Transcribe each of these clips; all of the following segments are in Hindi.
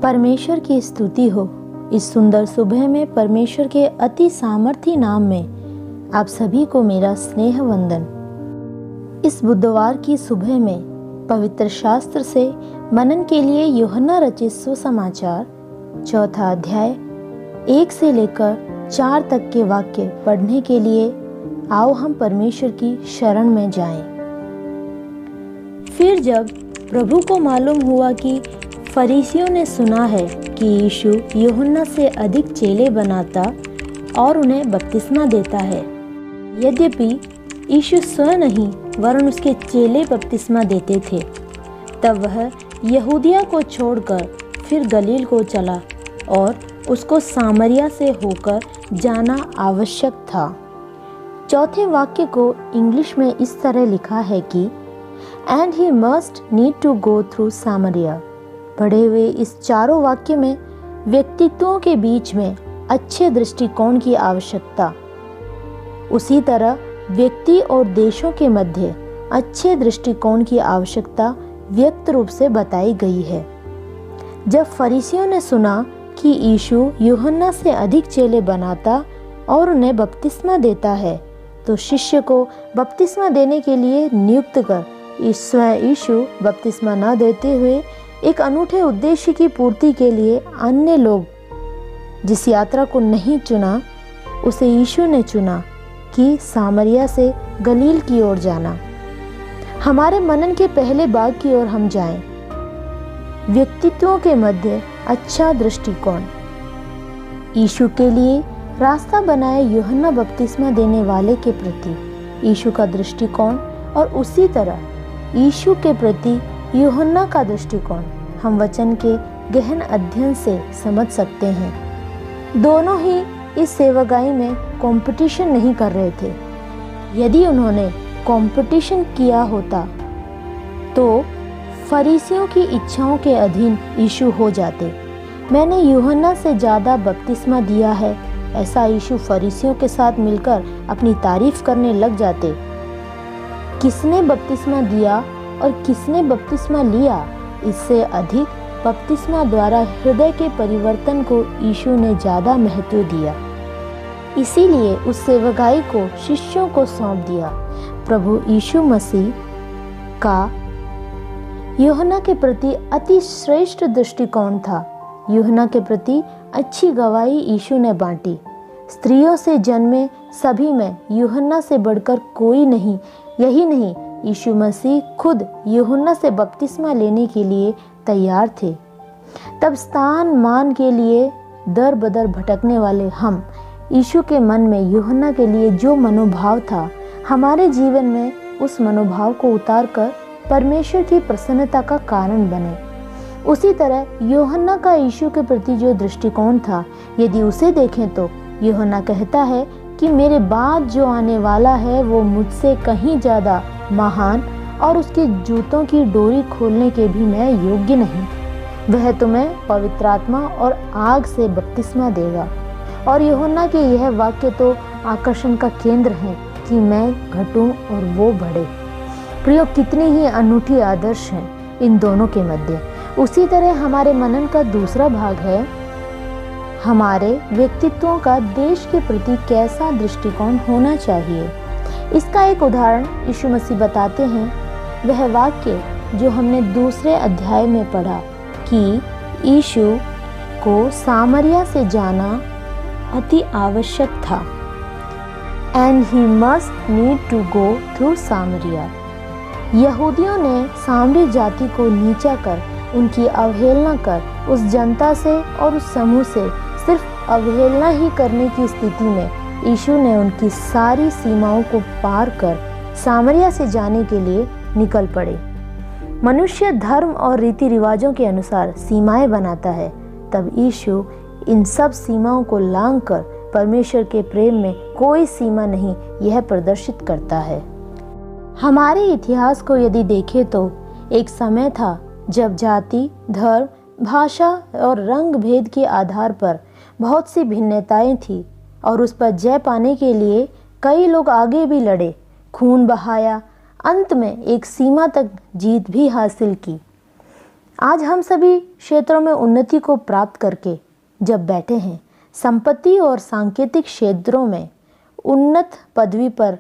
परमेश्वर की स्तुति हो। इस सुंदर सुबह में परमेश्वर के अति सामर्थी नाम में आप सभी को मेरा स्नेह वंदन। इस बुधवार की सुबह में पवित्र शास्त्र से मनन के लिए यूहन्ना रचित सुसमाचार 4 अध्याय 1 से लेकर 4 तक के वाक्य पढ़ने के लिए आओ हम परमेश्वर की शरण में जाएं। फिर जब प्रभु को मालूम हुआ कि फरीसियों ने सुना है कि यीशु यूहन्ना से अधिक चेले बनाता और उन्हें बपतिस्मा देता है, यद्यपि यीशु स्वयं नहीं वरन उसके चेले बपतिस्मा देते थे, तब वह यहूदिया को छोड़कर फिर गलील को चला और उसको सामरिया से होकर जाना आवश्यक था। चौथे वाक्य को इंग्लिश में इस तरह लिखा है कि and he must need to go through Samaria. पढ़े हुए इस चारों वाक्य में व्यक्तित्वों के बीच में अच्छे दृष्टिकोण की आवश्यकता, उसी तरह व्यक्ति और देशों के मध्य अच्छे दृष्टिकोण की आवश्यकता व्यक्त रूप से बताई गई है। जब फरीसियों ने सुना कि यीशु यूहन्ना से अधिक चेले बनाता और उन्हें बपतिस्मा देता है, तो शिष्य को बपतिस्मा देने के लिए नियुक्त कर स्वयं यीशु बपतिस्मा न देते हुए एक अनूठे उद्देश्य की पूर्ति के लिए अन्य लोग जिस यात्रा को नहीं चुना, उसे यीशु ने चुना कि सामरिया से गलील की ओर जाना। हमारे मनन के पहले भाग की ओर हम जाएं। व्यक्तित्वों के मध्य अच्छा दृष्टिकोण। यीशु के लिए रास्ता बनाए यूहन्ना बपतिस्मा देने वाले के प्रति यीशु का दृष्टिकोण और उसी तरह यीशु के प्रति यूहन्ना का दृष्टिकोण हम वचन के गहन अध्ययन से समझ सकते हैं। दोनों ही इस सेवकाई में कंपटीशन नहीं कर रहे थे। यदि उन्होंने कंपटीशन किया होता तो फरीसियों की इच्छाओं के अधीन यीशु हो जाते। मैंने यूहन्ना से ज़्यादा बपतिस्मा दिया है, ऐसा यीशु फरीसियों के साथ मिलकर अपनी तारीफ करने लग जाते। किसने बपतिस्मा दिया और किसने बपतिस्मा लिया, इससे अधिक बपतिस्मा द्वारा हृदय के परिवर्तन को यीशु ने ज़्यादा महत्व दिया। इसीलिए उस सेवकाई को शिष्यों को सौंप दिया। प्रभु यीशु मसीह का यूहन्ना के प्रति अति श्रेष्ठ दृष्टिकोण था। यूहन्ना के प्रति अच्छी गवाही यीशु ने बांटी। स्त्रियों से जन्मे सभी में यूहन्ना से बढ़कर कोई नहीं। यही नहीं, यीशु मसीह खुद यूहन्ना से बपतिस्मा लेने के लिए तैयार थे। तब स्थान मान के लिए दर बदर भटकने वाले हम, यीशु के मन में यूहन्ना के लिए जो मनोभाव था, हमारे जीवन में उस मनोभाव को उतारकर परमेश्वर की प्रसन्नता का कारण बने। उसी तरह यूहन्ना का यीशु के प्रति जो दृष्टिकोण था, यदि उसे देखें तो यूहन्ना कहता है कि मेरे बाद जो आने वाला है वो मुझसे कहीं ज़्यादा महान और उसके जूतों की डोरी खोलने के भी मैं योग्य नहीं। वह तुम्हें पवित्र आत्मा और आग से बपतिस्मा देगा। और यूहन्ना के यह वाक्य तो आकर्षण का केंद्र है कि मैं घटूं और वो बढ़े। प्रियो, कितनी ही अनूठी आदर्श हैं इन दोनों के मध्य। उसी तरह हमारे मनन का दूसरा भाग है, हमारे व्यक्तित्वों का देश के प्रति कैसा दृष्टिकोण होना चाहिए। इसका एक उदाहरण यीशु मसीह बताते हैं। वह वाक्य जो हमने दूसरे अध्याय में पढ़ा कि यीशु को सामरिया से जाना अति आवश्यक था। And he must need to go through Samaria. यहूदियों ने सामरी जाति को नीचा कर, उनकी अवहेलना कर, उस जनता से और उस समूह से सिर्फ अवहेलना ही करने की स्थिति में यीशु ने उनकी सारी सीमाओं को पार कर सामरिया से जाने के लिए निकल पड़े। मनुष्य धर्म और रीति रिवाजों के अनुसार सीमाएं बनाता है, तब यीशु इन सब सीमाओं को लांघकर परमेश्वर के प्रेम में कोई सीमा नहीं, यह प्रदर्शित करता है। हमारे इतिहास को यदि देखें तो एक समय था जब जाति, धर्म, भाषा और रंग भेद के आधार पर बहुत सी भिन्नताएं थी और उस पर जय पाने के लिए कई लोग आगे भी लड़े, खून बहाया, अंत में एक सीमा तक जीत भी हासिल की। आज हम सभी क्षेत्रों में उन्नति को प्राप्त करके जब बैठे हैं, संपत्ति और सांकेतिक क्षेत्रों में उन्नत पदवी पर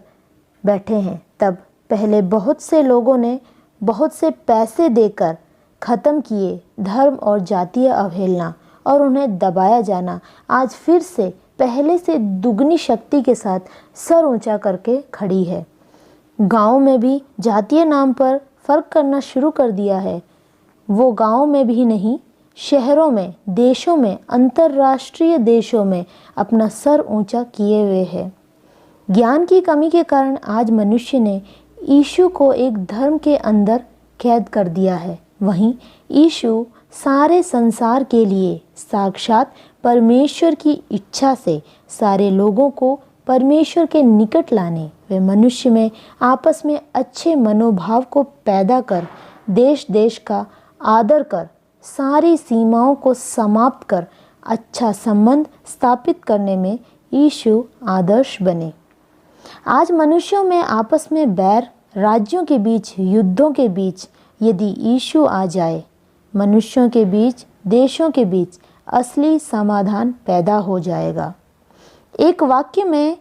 बैठे हैं, तब पहले बहुत से लोगों ने बहुत से पैसे देकर ख़त्म किए धर्म और जातीय अवहेलना और उन्हें दबाया जाना आज फिर से पहले से दुगनी शक्ति के साथ सर ऊंचा करके खड़ी है। गाँव में भी जातीय नाम पर फर्क करना शुरू कर दिया है। वो गाँव में भी नहीं, शहरों में, देशों में, अंतर्राष्ट्रीय देशों में अपना सर ऊंचा किए हुए है। ज्ञान की कमी के कारण आज मनुष्य ने यीशु को एक धर्म के अंदर कैद कर दिया है। वहीं यीशु सारे संसार के लिए साक्षात परमेश्वर की इच्छा से सारे लोगों को परमेश्वर के निकट लाने वे मनुष्य में आपस में अच्छे मनोभाव को पैदा कर देश देश का आदर कर सारी सीमाओं को समाप्त कर अच्छा संबंध स्थापित करने में यीशु आदर्श बने। आज मनुष्यों में आपस में बैर, राज्यों के बीच, युद्धों के बीच यदि यीशु आ जाए, मनुष्यों के बीच, देशों के बीच असली समाधान पैदा हो जाएगा। एक वाक्य में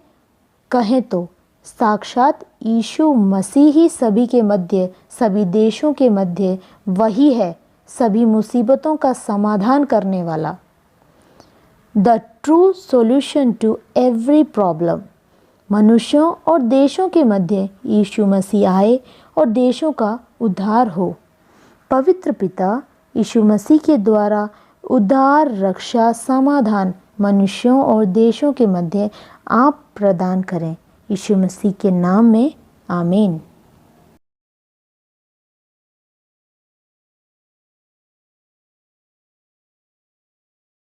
कहें तो साक्षात यीशु मसीह ही सभी के मध्य, सभी देशों के मध्य वही है, सभी मुसीबतों का समाधान करने वाला। The true solution to every problem. मनुष्यों और देशों के मध्य यीशु मसीह आए और देशों का उद्धार हो। पवित्र पिता यीशु मसीह के द्वारा उद्धार, रक्षा, समाधान मनुष्यों और देशों के मध्य आप प्रदान करें। यीशु मसीह के नाम में आमीन।